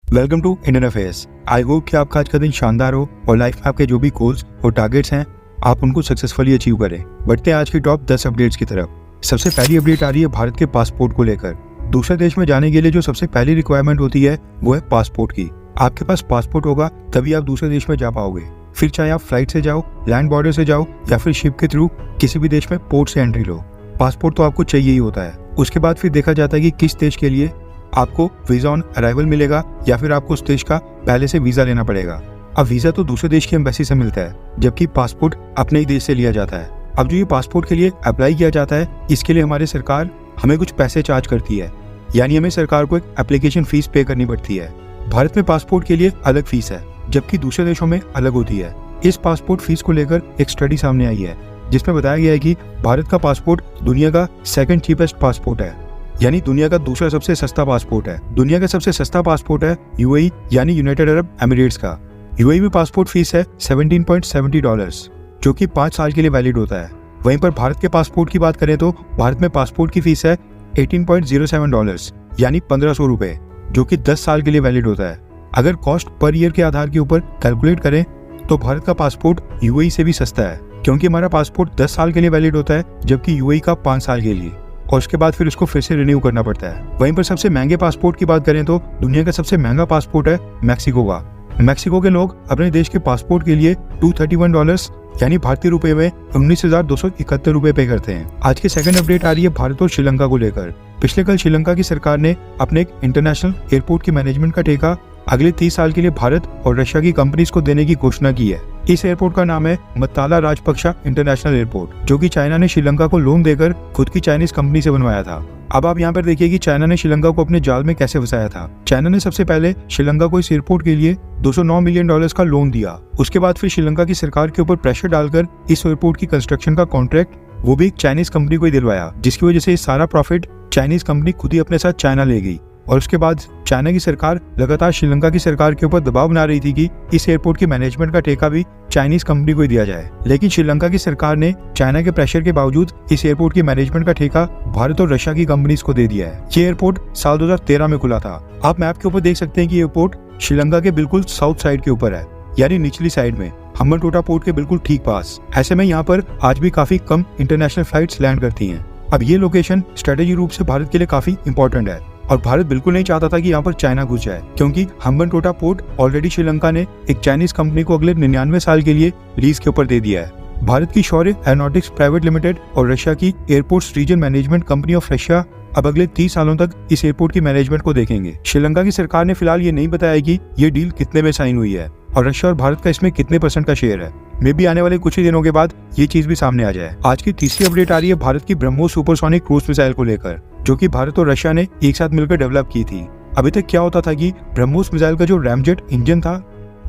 Welcome to Indian affairs. I hope कि आपका आज का दिन शानदार हो और लाइफ में आपके जो भी गोल्स और टारगेट्स हैं आप उनको सक्सेसफुली अचीव करें। बढ़ते हैं आज की टॉप 10 अपडेट्स की तरफ। सबसे पहली अपडेट आ रही है भारत के पासपोर्ट को लेकर। दूसरे देश में जाने के लिए जो सबसे पहली रिक्वायरमेंट होती है वो है पासपोर्ट की। आपके पास पासपोर्ट होगा तभी आप दूसरे देश में जा पाओगे। फिर चाहे आप फ्लाइट से जाओ, लैंड बॉर्डर से जाओ या फिर शिप के थ्रू किसी भी देश में पोर्ट से एंट्री लो, पासपोर्ट तो आपको चाहिए ही होता है। उसके बाद फिर देखा जाता है कि किस देश के लिए आपको वीजा ऑन अराइवल मिलेगा या फिर आपको उस देश का पहले से वीजा लेना पड़ेगा। अब वीजा तो दूसरे देश की एम्बेसी से मिलता है, जबकि पासपोर्ट अपने ही देश से लिया जाता है। अब जो ये पासपोर्ट के लिए अप्लाई किया जाता है, इसके लिए हमारी सरकार हमें कुछ पैसे चार्ज करती है, यानी हमें सरकार को एक एप्लीकेशन फीस पे करनी पड़ती है। भारत में पासपोर्ट के लिए अलग फीस है, जबकि दूसरे देशों में अलग होती है। इस पासपोर्ट फीस को लेकर एक स्टडी सामने आई है जिसमें बताया गया है कि भारत का पासपोर्ट दुनिया का सेकंड चीपेस्ट पासपोर्ट है, यानी दुनिया का दूसरा सबसे सस्ता पासपोर्ट है। दुनिया का सबसे सस्ता पासपोर्ट है यूएई यानी यूनाइटेड अरब एमिरेट्स का। यूएई में पासपोर्ट फीस है $17.70, जो कि 5 साल के लिए वैलिड होता है। वहीं पर भारत के पासपोर्ट की बात करें तो भारत में पासपोर्ट की फीस है $18.07, यानी 1500 रुपए, जो कि 10 साल के लिए वैलिड होता है। अगर कॉस्ट पर ईयर के आधार के ऊपर कैलकुलेट करें तो भारत का पासपोर्ट यूएई से भी सस्ता है, क्योंकि हमारा पासपोर्ट 10 साल के लिए वैलिड होता है, जबकि यूएई का 5 साल के लिए, और उसके बाद फिर उसको फिर से रिन्यू करना पड़ता है। वहीं पर सबसे महंगे पासपोर्ट की बात करें तो दुनिया का सबसे महंगा पासपोर्ट है मैक्सिको का। मैक्सिको के लोग अपने देश के पासपोर्ट के लिए $231 यानी भारतीय रुपए में 19,271 रुपए पे करते हैं। आज की सेकंड अपडेट आ रही है भारत और श्रीलंका को लेकर। पिछले कल श्रीलंका की सरकार ने अपने एक इंटरनेशनल एयरपोर्ट की मैनेजमेंट का ठेका अगले 30 साल के लिए भारत और रशिया की कंपनीज को देने की घोषणा की है। इस एयरपोर्ट का नाम है मत्ताला राजपक्षा इंटरनेशनल एयरपोर्ट, जो कि चाइना ने श्रीलंका को लोन देकर खुद की चाइनीज कंपनी से बनवाया था। अब आप यहाँ पर देखिए कि चाइना ने श्रीलंका को अपने जाल में कैसे फंसाया था। चाइना ने सबसे पहले श्रीलंका को इस एयरपोर्ट के लिए $209 मिलियन का लोन दिया। उसके बाद फिर श्रीलंका की सरकार के ऊपर प्रेशर डालकर इस एयरपोर्ट की कंस्ट्रक्शन का कॉन्ट्रैक्ट वो भी एक चाइनीज कंपनी को ही दिलवाया, जिसकी वजह से ये सारा प्रॉफिट चाइनीज कंपनी खुद ही अपने साथ चाइना ले गई। और उसके बाद चाइना की सरकार लगातार श्रीलंका की सरकार के ऊपर दबाव बना रही थी कि इस एयरपोर्ट की मैनेजमेंट का ठेका भी चाइनीज कंपनी को ही दिया जाए। लेकिन श्रीलंका की सरकार ने चाइना के प्रेशर के बावजूद इस एयरपोर्ट की मैनेजमेंट का ठेका भारत और रशिया की कंपनीज को दे दिया है। ये एयरपोर्ट साल 2013 में खुला था। आप मैप के ऊपर देख सकते हैं कि एयरपोर्ट श्रीलंका के बिल्कुल साउथ साइड के ऊपर है, यानी निचली साइड में, हम्बनटोटा पोर्ट के बिल्कुल ठीक पास। ऐसे में यहाँ पर आज भी काफी कम इंटरनेशनल फ्लाइट्स लैंड करती हैं। अब ये लोकेशन स्ट्रेटेजी रूप से भारत के लिए काफी इंपॉर्टेंट है और भारत बिल्कुल नहीं चाहता था कि यहाँ पर चाइना घुस जाए, क्योंकि हम्बनटोटा पोर्ट ऑलरेडी श्रीलंका ने एक चाइनीज कंपनी को अगले 99 साल के लिए लीज के ऊपर दे दिया है। भारत की शौर्य एरोनॉटिक्स प्राइवेट लिमिटेड और रशिया की airports region management company of Russia अब अगले 30 सालों तक इस एयरपोर्ट की मैनेजमेंट को देखेंगे। श्रीलंका की सरकार ने फिलहाल ये नहीं बताया कि ये डील कितने में साइन हुई है और रशिया और भारत का इसमें कितने % का शेयर है। मे भी आने वाले कुछ ही दिनों के बाद ये चीज भी सामने आ जाए। आज की तीसरी अपडेट आ रही है भारत की ब्रह्मोस सुपरसोनिक क्रूज मिसाइल को लेकर, जो कि भारत और रशिया ने एक साथ मिलकर डेवलप की थी। अभी तक क्या होता था कि ब्रह्मोस मिसाइल का जो रैमजेट इंजन था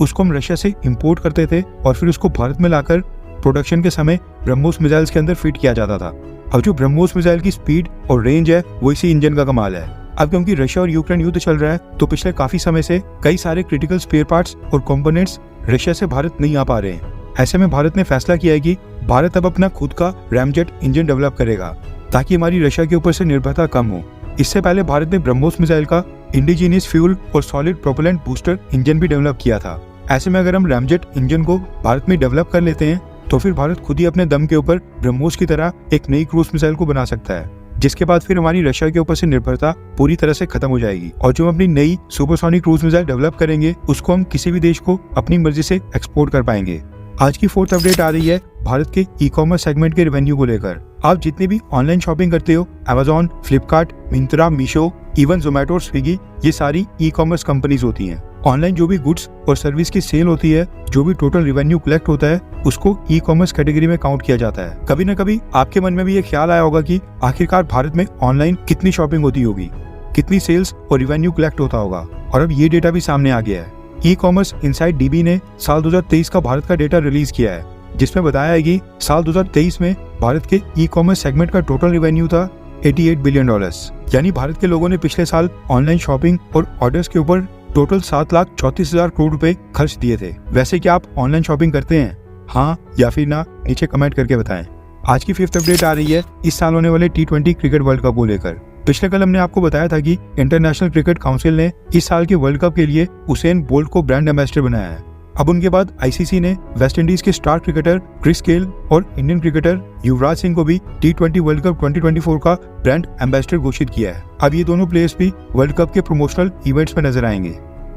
उसको हम रशिया से इंपोर्ट करते थे और फिर उसको भारत में लाकर प्रोडक्शन के समय ब्रह्मोस मिसाइल्स के अंदर फिट किया जाता था। अब जो ब्रह्मोस मिसाइल की स्पीड और रेंज है वो इसी इंजन का कमाल है। अब क्योंकि रशिया और यूक्रेन युद्ध चल रहा है तो पिछले काफी समय से कई सारे क्रिटिकल स्पेयर पार्ट्स और कंपोनेंट्स रशिया से भारत नहीं आ पा रहे हैं। ऐसे में भारत ने फैसला किया है कि भारत अब अपना खुद का रैमजेट इंजन डेवलप करेगा ताकि हमारी रशिया के ऊपर से निर्भरता कम हो। इससे पहले भारत ने ब्रह्मोस मिसाइल का इंडिजीनियस फ्यूल और सॉलिड प्रोपेलेंट बूस्टर इंजन भी डेवलप किया था। ऐसे में अगर हम रैमजेट इंजन को भारत में डेवलप कर लेते हैं तो फिर भारत खुद ही अपने दम के ऊपर ब्रह्मोस की तरह एक नई क्रूज मिसाइल को बना सकता है, जिसके बाद फिर हमारी रशिया के ऊपर से निर्भरता पूरी तरह से खत्म हो जाएगी। और जो हम अपनी नई सुपरसोनिक क्रूज मिसाइल डेवलप करेंगे उसको हम किसी भी देश को अपनी मर्जी से एक्सपोर्ट कर पाएंगे। आज की फोर्थ अपडेट आ रही है भारत के ई कॉमर्स सेगमेंट के रेवेन्यू को लेकर। आप जितनी भी ऑनलाइन शॉपिंग करते हो, Amazon, Flipkart, Myntra, Meesho, even Zomato, Swiggy, ये सारी ई कॉमर्स कंपनीज होती हैं। ऑनलाइन जो भी गुड्स और सर्विस की सेल होती है, जो भी टोटल रेवेन्यू कलेक्ट होता है, उसको ई कॉमर्स कैटेगरी में काउंट किया जाता है। कभी न कभी आपके मन में भी ये ख्याल आया होगा कि आखिरकार भारत में ऑनलाइन कितनी शॉपिंग होती होगी, कितनी सेल्स और रेवेन्यू कलेक्ट होता होगा, और अब ये डेटा भी सामने आ गया है। ई कॉमर्स इनसाइट डीबी ने साल 2023 का भारत का डेटा रिलीज किया है, जिसमें बताया है कि साल 2023 में भारत के ई कॉमर्स सेगमेंट का टोटल रेवेन्यू था $88 बिलियन, यानी भारत के लोगों ने पिछले साल ऑनलाइन शॉपिंग और ऑर्डर्स के ऊपर टोटल 7,34,000 करोड़ रुपए खर्च दिए थे। वैसे क्या आप ऑनलाइन शॉपिंग करते हैं? हाँ या फिर ना, नीचे कमेंट करके बताएं। आज की फिफ्थ अपडेट आ रही है इस साल होने वाले T20 क्रिकेट वर्ल्ड कप को लेकर। पिछले कल हमने आपको बताया था कि इंटरनेशनल क्रिकेट काउंसिल ने इस साल के वर्ल्ड कप के लिए उसेन बोल्ट को ब्रांड एम्बेसडर बनाया है। अब उनके बाद आईसीसी ने वेस्ट इंडीज के स्टार क्रिकेटर क्रिस गेल और इंडियन क्रिकेटर युवराज सिंह को भी T20 वर्ल्ड कप 2024 का ब्रांड एम्बेसडर घोषित किया है। अब ये दोनों प्लेयर्स भी वर्ल्ड कप के प्रमोशनल इवेंट्स में नजर आएंगे।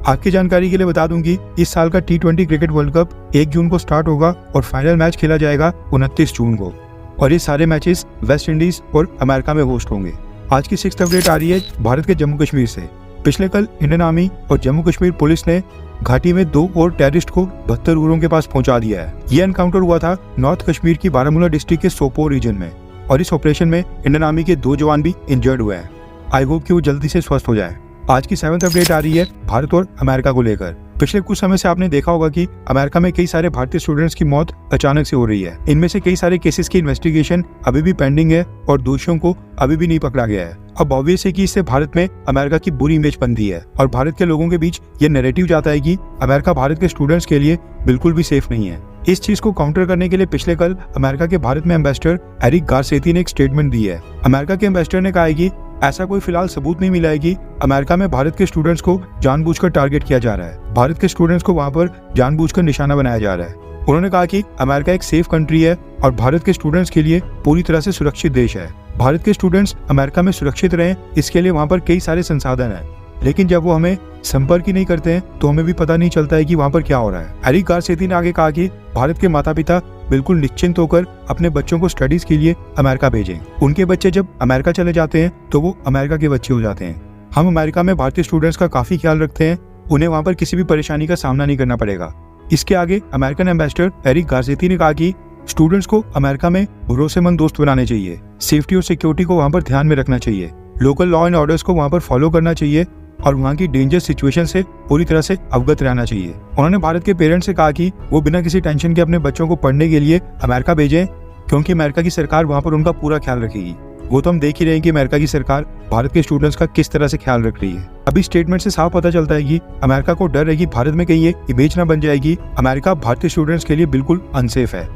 आपकी जानकारी के लिए बता दूं कि इस साल का T20 क्रिकेट वर्ल्ड कप 1 जून को स्टार्ट होगा और फाइनल मैच खेला जाएगा 29 जून को, और ये सारे मैचेस वेस्ट इंडीज और अमेरिका में होस्ट होंगे। आज की 6th अपडेट आ रही है भारत के जम्मू कश्मीर से। पिछले कल इंडियन आर्मी और जम्मू कश्मीर पुलिस ने घाटी में 2 और टेररिस्ट को 72 उग्रों के पास पहुंचा दिया है। यह एनकाउंटर हुआ था नॉर्थ कश्मीर की बारामूला डिस्ट्रिक्ट के सोपोर रीजन में, और इस ऑपरेशन में इंडियन आर्मी के 2 जवान भी इंजर्ड हुए हैं। आई होप कि वो जल्दी से स्वस्थ हो जाए। आज की 7th अपडेट आ रही है भारत और अमेरिका को लेकर। पिछले कुछ समय से आपने देखा होगा कि अमेरिका में कई सारे भारतीय स्टूडेंट्स की मौत अचानक से हो रही है। इनमें से कई सारे केसेस की इन्वेस्टिगेशन अभी भी पेंडिंग है और दोषियों को अभी भी नहीं पकड़ा गया है। अब ऑब्वियस है कि इससे भारत में अमेरिका की बुरी इमेज बनती है और भारत के लोगों के बीच ये नैरेटिव जाता है कि अमेरिका भारत के स्टूडेंट्स के लिए बिल्कुल भी सेफ नहीं है। इस चीज को काउंटर करने के लिए पिछले कल अमेरिका के भारत में एम्बेसडर एरिक गारसेती ने एक स्टेटमेंट दी है। अमेरिका के एम्बेसडर ने कहा है कि ऐसा कोई फिलहाल सबूत नहीं मिला है कि अमेरिका में भारत के स्टूडेंट्स को जानबूझकर टारगेट किया जा रहा है। भारत के स्टूडेंट्स को वहां पर जानबूझकर निशाना बनाया जा रहा है। उन्होंने कहा कि अमेरिका एक सेफ कंट्री है और भारत के स्टूडेंट्स के लिए पूरी तरह से सुरक्षित देश है। भारत के स्टूडेंट्स अमेरिका में सुरक्षित रहें, इसके लिए वहां पर कई सारे संसाधन हैं, लेकिन जब वो हमें संपर्क ही नहीं करते हैं तो हमें भी पता नहीं चलता है कि वहां पर क्या हो रहा है। एरिक गारसेती ने आगे कहा कि भारत के माता पिता बिल्कुल निश्चिंत होकर अपने बच्चों को स्टडीज के लिए अमेरिका भेजें। उनके बच्चे जब अमेरिका चले जाते हैं तो वो अमेरिका के बच्चे हो जाते हैं। हम अमेरिका में भारतीय स्टूडेंट्स का काफी ख्याल रखते हैं, उन्हें वहां पर किसी भी परेशानी का सामना नहीं करना पड़ेगा। इसके आगे अमेरिकन एम्बेसडर एरिक गारसेती ने कहा कि स्टूडेंट्स को अमेरिका में भरोसेमंद दोस्त बनाने चाहिए, सेफ्टी और सिक्योरिटी को वहां पर ध्यान में रखना चाहिए, लोकल लॉ एंड ऑर्डर्स को वहां पर फॉलो करना चाहिए और वहां की डेंजर सिचुएशन से पूरी तरह से अवगत रहना चाहिए। उन्होंने भारत के पेरेंट्स से कहा कि वो बिना किसी टेंशन के अपने बच्चों को पढ़ने के लिए अमेरिका भेजें, क्योंकि अमेरिका की सरकार वहां पर उनका पूरा ख्याल रखेगी। वो तो हम देख ही रहे हैं कि अमेरिका की सरकार भारत के स्टूडेंट्स का किस तरह से ख्याल रख रही है। अभी स्टेटमेंट से साफ पता चलता है कि अमेरिका को डर है कि भारत में कहीं ये इमेज ना बन जाएगी अमेरिका भारतीय स्टूडेंट्स के लिए बिल्कुल अनसेफ है।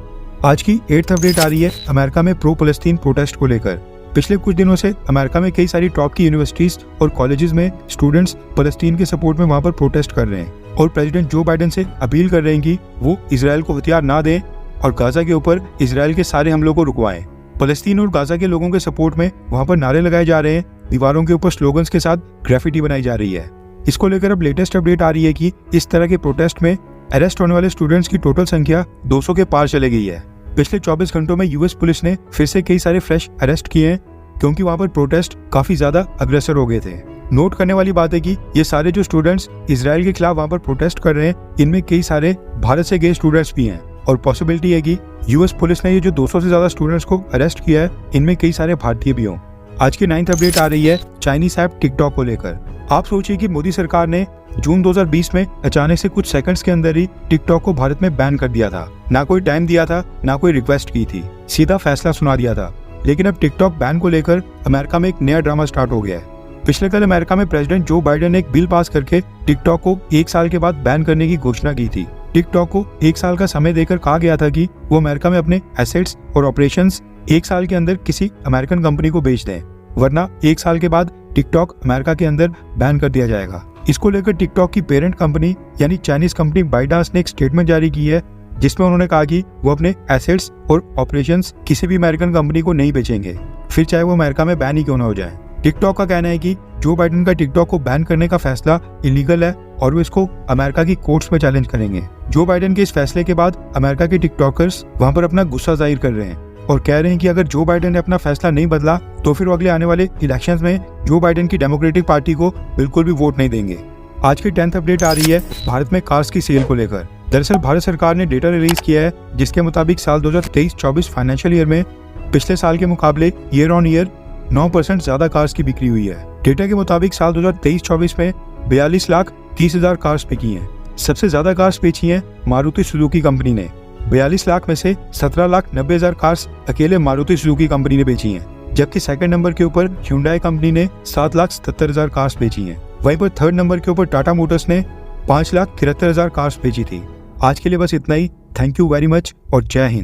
आज की 8th अपडेट आ रही है अमेरिका में प्रो फलस्तीन प्रोटेस्ट को लेकर। पिछले कुछ दिनों से अमेरिका में कई सारी टॉप की यूनिवर्सिटीज और कॉलेजेस में स्टूडेंट्स फलस्तीन के सपोर्ट में वहां पर प्रोटेस्ट कर रहे हैं और प्रेसिडेंट जो बाइडेन से अपील कर रहे हैं कि वो इजराइल को हथियार ना दें और गाजा के ऊपर इजराइल के सारे हमलों को रुकवाएं। फलस्तीन और गाजा के लोगों के सपोर्ट में वहां पर नारे लगाए जा रहे हैं, दीवारों के ऊपर स्लोगन्स के साथ ग्राफिटी बनाई जा रही है। इसको लेकर अब लेटेस्ट अपडेट आ रही है कि इस तरह के प्रोटेस्ट में अरेस्ट होने वाले स्टूडेंट्स की टोटल संख्या 200 के पार चले गई है। पिछले 24 घंटों में यूएस पुलिस ने फिर से कई सारे फ्रेश अरेस्ट किए हैं, क्योंकि वहां पर प्रोटेस्ट काफी ज्यादा अग्रेसर हो गए थे। नोट करने वाली बात है कि ये सारे जो स्टूडेंट्स इजराइल के खिलाफ वहां पर प्रोटेस्ट कर रहे हैं, इनमें कई सारे भारत से गए स्टूडेंट्स भी हैं और पॉसिबिलिटी है कि यूएस पुलिस ने ये जो 200 से ज्यादा स्टूडेंट्स को अरेस्ट किया है, इनमें कई सारे भारतीय भी हों। आज की 9th अपडेट आ रही है चाइनीज ऐप टिकटॉक को लेकर। आप सोचिए कि मोदी सरकार ने जून 2020 में अचानक से कुछ सेकंड्स के अंदर ही टिकटॉक को भारत में बैन कर दिया था। ना कोई टाइम दिया था, ना कोई रिक्वेस्ट की थी, सीधा फैसला सुना दिया था। लेकिन अब टिकटॉक बैन को लेकर अमेरिका में एक नया ड्रामा स्टार्ट हो गया है। पिछले कल अमेरिका में प्रेसिडेंट जो बाइडेन ने एक बिल पास करके टिकटॉक को 1 साल के बाद बैन करने की घोषणा की थी। टिकटॉक को 1 साल का समय देकर कहा गया था कि वो अमेरिका में अपने एसेट्स और ऑपरेशंस 1 साल के अंदर किसी अमेरिकन कंपनी को बेच दें, वरना 1 साल के बाद टिकटॉक अमेरिका के अंदर बैन कर दिया जाएगा। इसको लेकर टिकटॉक की पेरेंट कंपनी यानी चाइनीज कंपनी बाइडांस ने एक स्टेटमेंट जारी की है, जिसमें उन्होंने कहा कि वो अपने एसेट्स और ऑपरेशंस किसी भी अमेरिकन कंपनी को नहीं बेचेंगे, फिर चाहे वो अमेरिका में बैन ही क्यों ना हो जाए। टिकटॉक का कहना है कि जो बाइडेन का टिकटॉक को बैन करने का फैसला इलीगल है और वो इसको अमेरिका की कोर्ट्स में चैलेंज करेंगे। जो बाइडेन के इस फैसले के बाद अमेरिका के टिकटॉकर्स वहां पर अपना गुस्सा जाहिर कर रहे हैं और कह रहे हैं कि अगर जो बाइडेन ने अपना फैसला नहीं बदला तो फिर वो अगले आने वाले इलेक्शंस में जो बाइडेन की डेमोक्रेटिक पार्टी को बिल्कुल भी वोट नहीं देंगे। आज की 10th अपडेट आ रही है भारत में कार्स की सेल को लेकर। दरअसल भारत सरकार ने डेटा रिलीज किया है, जिसके मुताबिक साल 2023-24 फाइनेंशियल ईयर में पिछले साल के मुकाबले ईयर ऑन ईयर 9% ज्यादा कार्स की बिक्री हुई है। डेटा के मुताबिक साल 2023-24 में 42,30,000 कार्स बिकी हैं। सबसे ज्यादा कार्स बेची हैं मारुति सुजुकी कंपनी ने। 42 लाख में से 17,90,000 कार्स अकेले मारुति सुजुकी कंपनी ने बेची हैं, जबकि सेकंड नंबर के ऊपर Hyundai कंपनी ने 7,77,000 कार्स बेची हैं। वहीं पर थर्ड नंबर के ऊपर टाटा मोटर्स ने 5,73,000 कार्स बेची थी। आज के लिए बस इतना ही। थैंक यू वेरी मच और जय हिंद।